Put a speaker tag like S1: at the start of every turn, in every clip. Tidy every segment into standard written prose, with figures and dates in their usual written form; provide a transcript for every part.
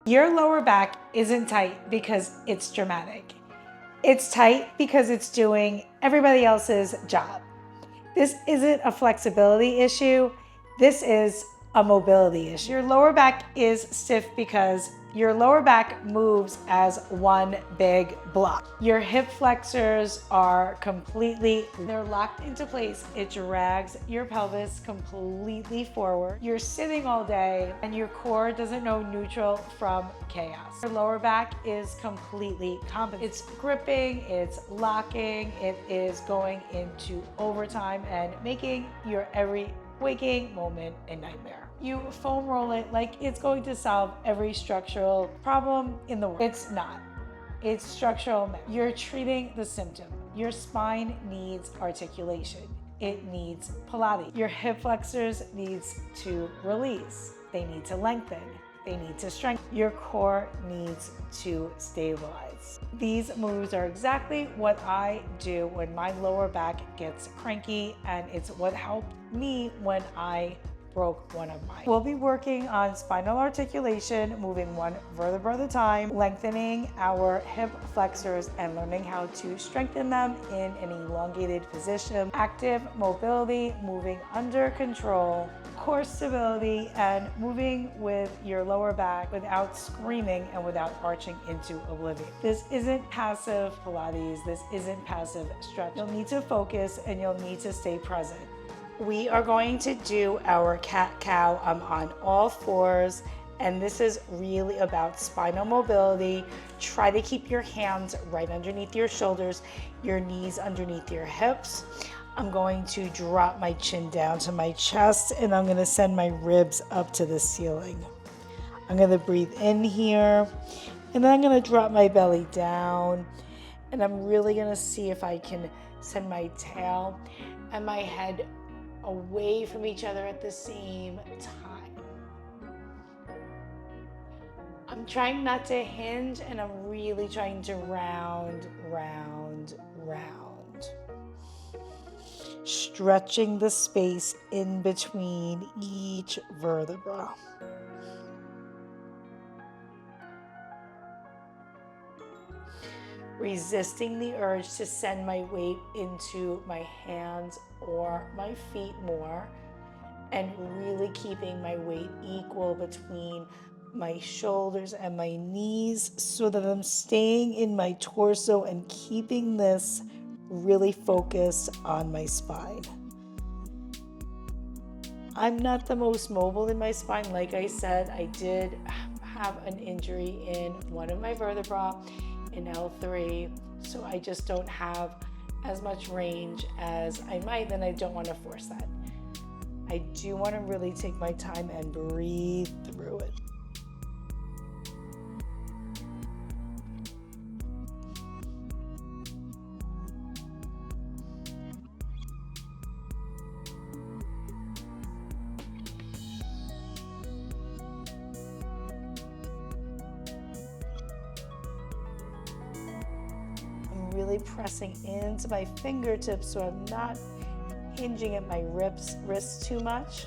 S1: Your lower back isn't tight because it's dramatic. It's tight because it's doing everybody else's job. This isn't a flexibility issue. This is a mobility issue. Your lower back is stiff because your lower back moves as one big block. Your hip flexors are completely, they're locked into place. It drags your pelvis completely forward. You're sitting all day and your core doesn't know neutral from chaos. Your lower back is completely compensating. It's gripping, it's locking, it is going into overtime and making your every waking moment a nightmare. You foam roll it like it's going to solve every structural problem in the world. It's not. It's structural. You're treating the symptom. Your spine needs articulation. It needs Pilates. Your hip flexors needs to release. They need to lengthen. They need to strengthen. Your core needs to stabilize. These moves are exactly what I do when my lower back gets cranky, and it's what helped me when I broke one of mine. We'll be working on spinal articulation, moving one vertebra at a time, lengthening our hip flexors and learning how to strengthen them in an elongated position, active mobility, moving under control, core stability, and moving with your lower back without screaming and without arching into oblivion. This isn't passive Pilates. This isn't passive stretch. You'll need to focus and you'll need to stay present. We are going to do our cat-cow on all fours, and this is really about spinal mobility. Try to keep your hands right underneath your shoulders, your knees underneath your hips. I'm going to drop my chin down to my chest, and I'm going to send my ribs up to the ceiling. I'm going to breathe in here, and then I'm going to drop my belly down, and I'm really going to see if I can send my tail and my head away from each other at the same time. I'm trying not to hinge, and I'm really trying to round, round, round. Stretching the space in between each vertebra. Resisting the urge to send my weight into my hands or my feet more, and really keeping my weight equal between my shoulders and my knees so that I'm staying in my torso and keeping this really focused on my spine. I'm not the most mobile in my spine. Like I said, I did have an injury in one of my vertebrae in L3, so I just don't have as much range as I might, and I don't want to force that. I do want to really take my time and breathe through it. Really pressing into my fingertips so I'm not hinging at my wrists too much.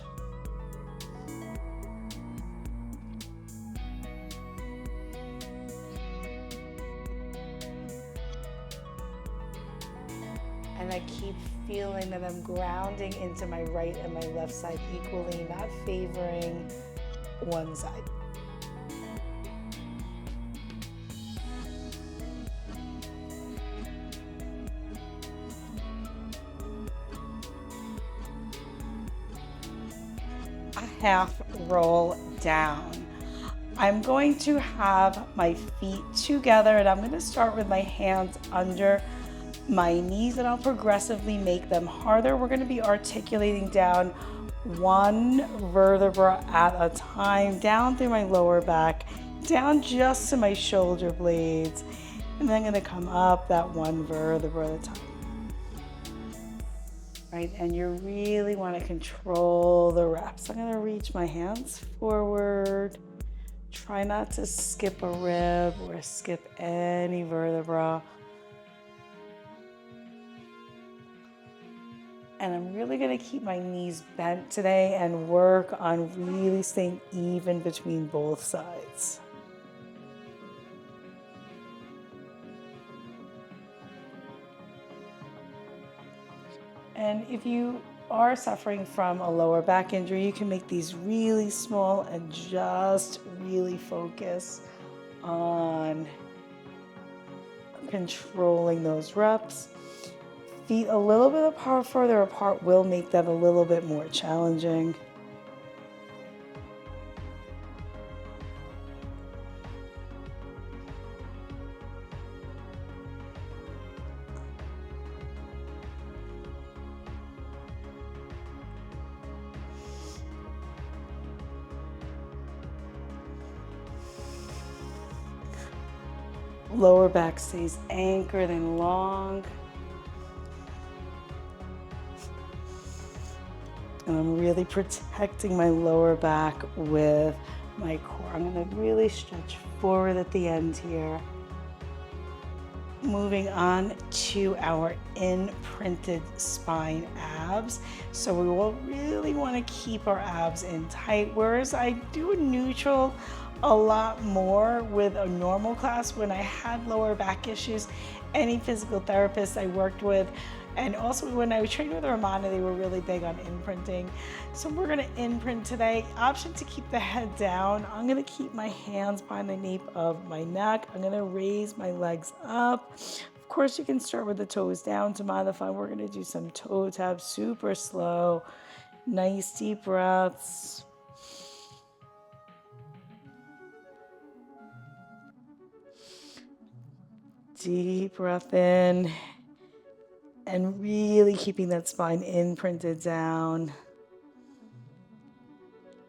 S1: And I keep feeling that I'm grounding into my right and my left side equally, not favoring one side. Half roll down. I'm going to have my feet together, and I'm going to start with my hands under my knees, and I'll progressively make them harder. We're going to be articulating down one vertebra at a time, down through my lower back, down just to my shoulder blades, and then I'm going to come up that one vertebra at a time. Right, and you really want to control the reps. I'm going to reach my hands forward. Try not to skip a rib or skip any vertebra. And I'm really going to keep my knees bent today and work on really staying even between both sides. And if you are suffering from a lower back injury, you can make these really small and just really focus on controlling those reps. Feet a little bit further apart will make that a little bit more challenging. Lower back stays anchored and long. And I'm really protecting my lower back with my core. I'm going to really stretch forward at the end here. Moving on to our imprinted spine abs. So we will really want to keep our abs in tight, whereas I do a neutral a lot more with a normal class when I had lower back issues. Any physical therapist I worked with, and also when I was training with Ramana, they were really big on imprinting. So we're gonna imprint today. Option to keep the head down. I'm gonna keep my hands behind the nape of my neck. I'm gonna raise my legs up. Of course, you can start with the toes down to modify. We're gonna do some toe taps, super slow. Nice deep breaths. Deep breath in, and really keeping that spine imprinted down.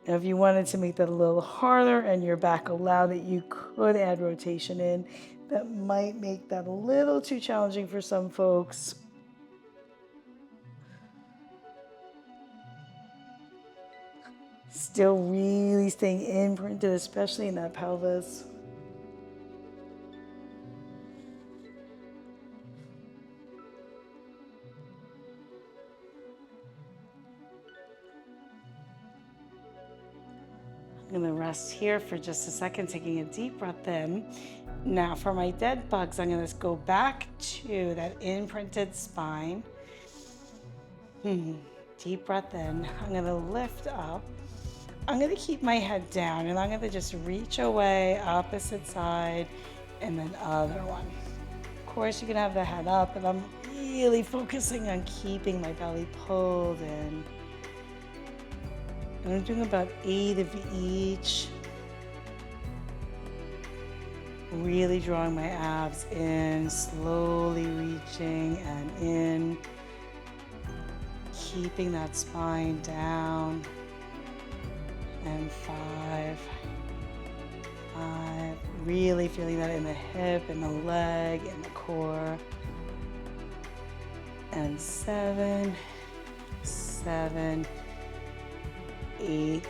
S1: Now, if you wanted to make that a little harder and your back allowed it, you could add rotation in. That might make that a little too challenging for some folks. Still really staying imprinted, especially in that pelvis. I'm gonna rest here for just a second, taking a deep breath in. Now for my dead bugs, I'm gonna go back to that imprinted spine. Deep breath in. I'm gonna lift up. I'm gonna keep my head down, and I'm gonna just reach away, opposite side, and then other one. Of course, you can have the head up, and I'm really focusing on keeping my belly pulled in. And I'm doing about 8 of each. Really drawing my abs in, slowly reaching and in. Keeping that spine down. And 5. Really feeling that in the hip, in the leg, in the core. And 7. 8.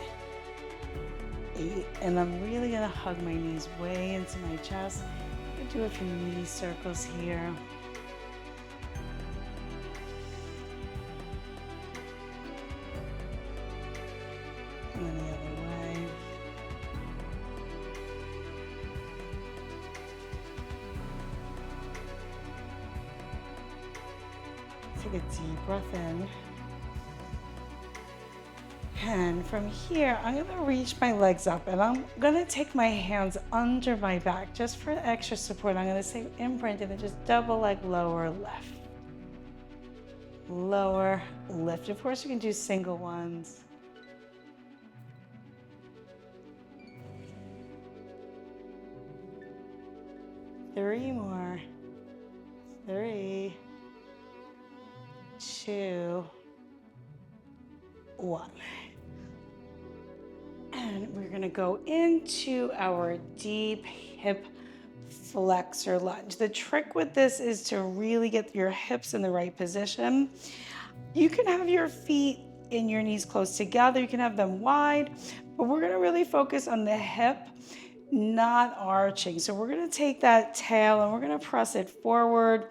S1: And I'm really gonna hug my knees way into my chest. I'm gonna do a few knee circles here. And then the other way. Take a deep breath in. And from here, I'm gonna reach my legs up, and I'm gonna take my hands under my back just for extra support. I'm gonna say imprint and then just double leg, lower, lift. Lower, lift. Of course, you can do single ones. Three more. 3, 2, 1. And we're gonna go into our deep hip flexor lunge. The trick with this is to really get your hips in the right position. You can have your feet and your knees close together. You can have them wide, but we're gonna really focus on the hip, not arching. So we're gonna take that tail and we're gonna press it forward.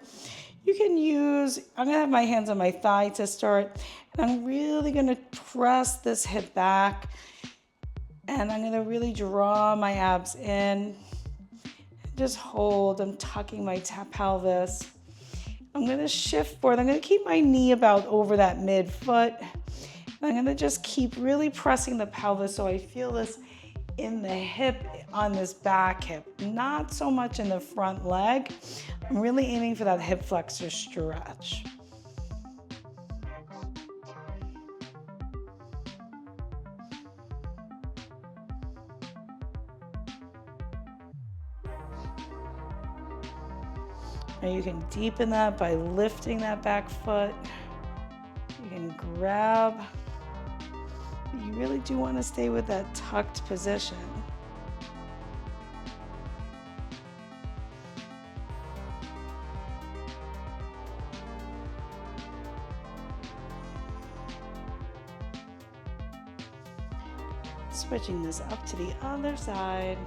S1: You can use, I'm gonna have my hands on my thigh to start, and I'm really gonna press this hip back, and I'm gonna really draw my abs in. Just hold, I'm tucking my pelvis. I'm gonna shift forward. I'm gonna keep my knee about over that midfoot. I'm gonna just keep really pressing the pelvis so I feel this in the hip, on this back hip, not so much in the front leg. I'm really aiming for that hip flexor stretch. And you can deepen that by lifting that back foot. You can grab. You really do want to stay with that tucked position. Switching this up to the other side.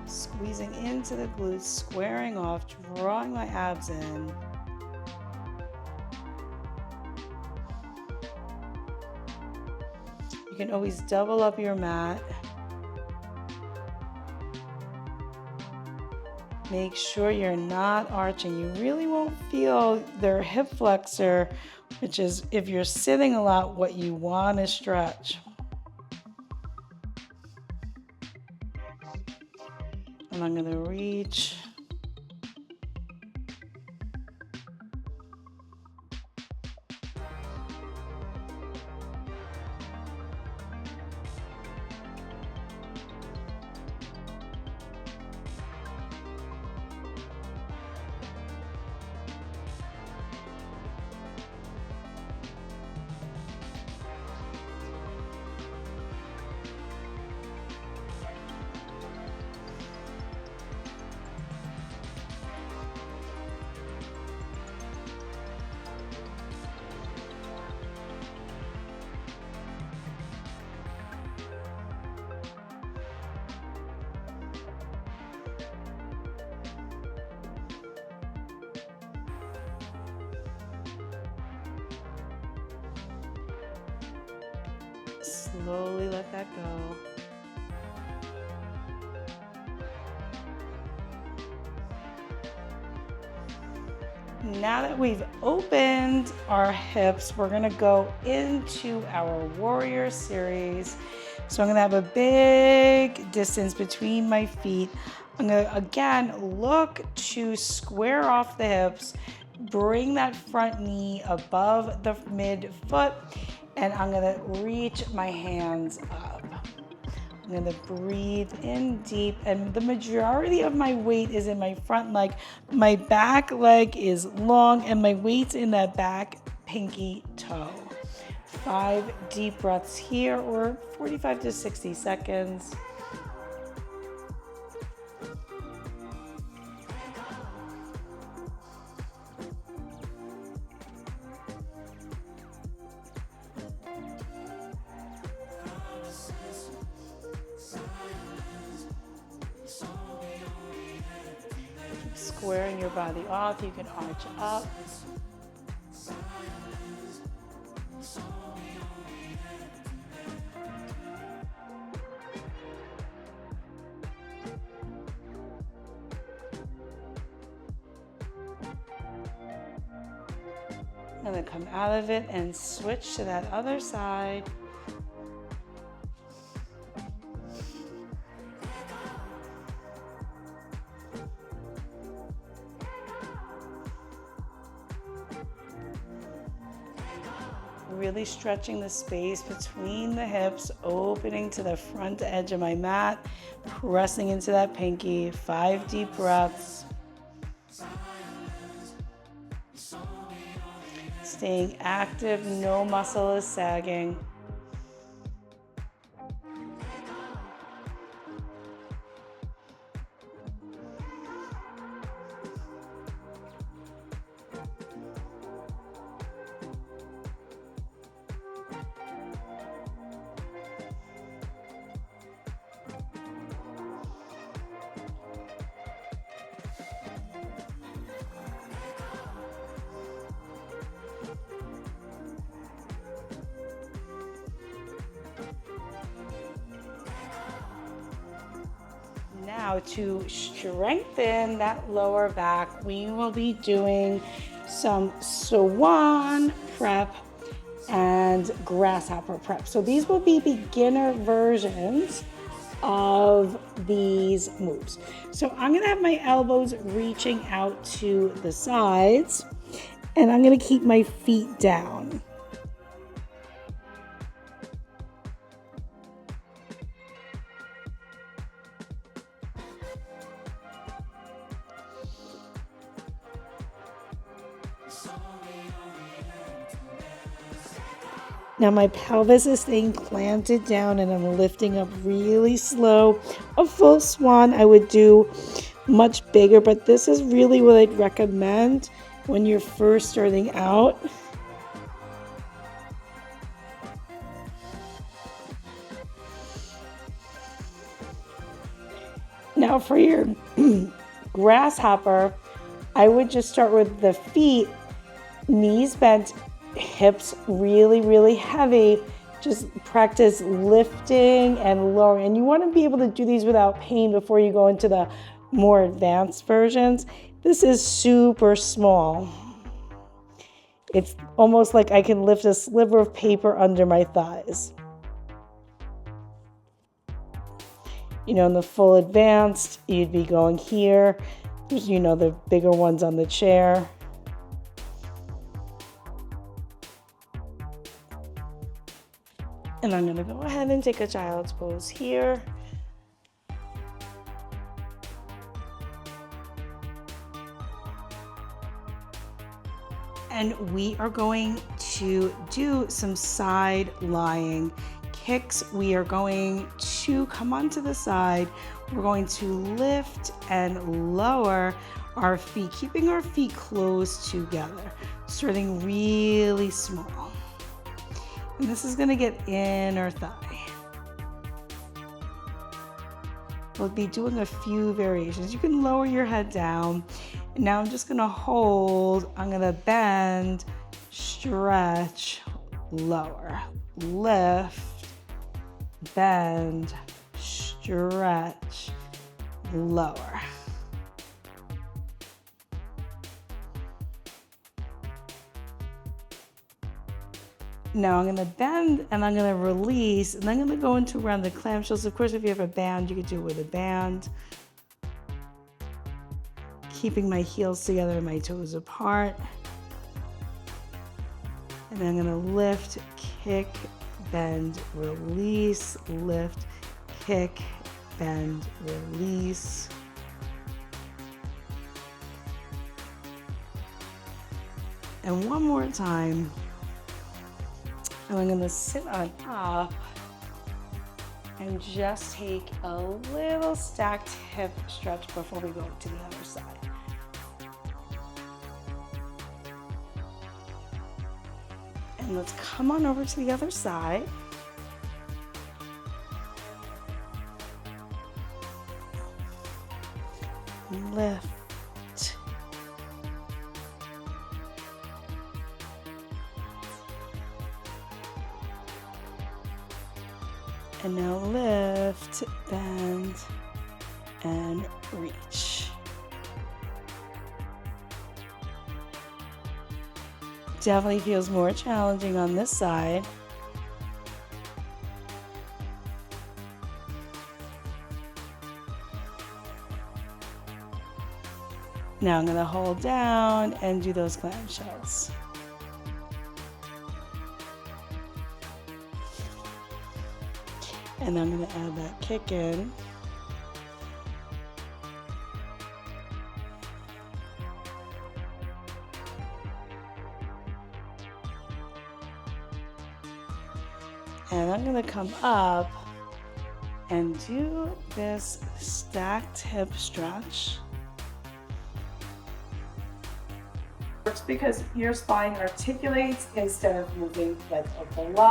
S1: Squeezing into the glutes, squaring off, drawing my abs in. You can always double up your mat. Make sure you're not arching. You really won't feel their hip flexor, which is, if you're sitting a lot, what you want to stretch. And I'm going to reach. Slowly let that go. Now that we've opened our hips, we're gonna go into our warrior series. So I'm gonna have a big distance between my feet. I'm gonna, again, look to square off the hips, bring that front knee above the midfoot, and I'm gonna reach my hands up. I'm gonna breathe in deep, and the majority of my weight is in my front leg. My back leg is long, and my weight's in that back pinky toe. 5 deep breaths here, or 45 to 60 seconds. Squaring your body off, you can arch up. And then come out of it and switch to that other side. Really stretching the space between the hips, opening to the front edge of my mat, pressing into that pinky. 5 deep breaths. Staying active, no muscle is sagging. Now to strengthen that lower back, we will be doing some swan prep and grasshopper prep. So these will be beginner versions of these moves. So I'm gonna have my elbows reaching out to the sides, and I'm gonna keep my feet down. Now my pelvis is staying planted down and I'm lifting up really slow. A full swan I would do much bigger, but this is really what I'd recommend when you're first starting out. Now for your grasshopper, I would just start with the feet, knees bent, hips really heavy. Just practice lifting and lowering. And you want to be able to do these without pain before you go into the more advanced versions. This is super small. It's almost like I can lift a sliver of paper under my thighs. You know, in the full advanced, you'd be going here. There's, you know, the bigger ones on the chair. And I'm gonna go ahead and take a child's pose here. And we are going to do some side lying kicks. We are going to come onto the side. We're going to lift and lower our feet, keeping our feet close together, starting really small. And this is gonna get inner thigh. We'll be doing a few variations. You can lower your head down. And now I'm just gonna hold, I'm gonna bend, stretch, lower, lift, bend, stretch, lower. Now I'm going to bend and I'm going to release, and I'm going to go into around the clamshells. Of course, if you have a band, you could do it with a band. Keeping my heels together and my toes apart. And then I'm going to lift, kick, bend, release, lift, kick, bend, release. And one more time. And I'm gonna sit on top and just take a little stacked hip stretch before we go to the other side. And let's come on over to the other side. Lift. And now lift, bend, and reach. Definitely feels more challenging on this side. Now I'm going to hold down and do those clamshells. And I'm going to add that kick in. And I'm going to come up and do this stacked hip stretch. Works because your spine articulates instead of moving like a block.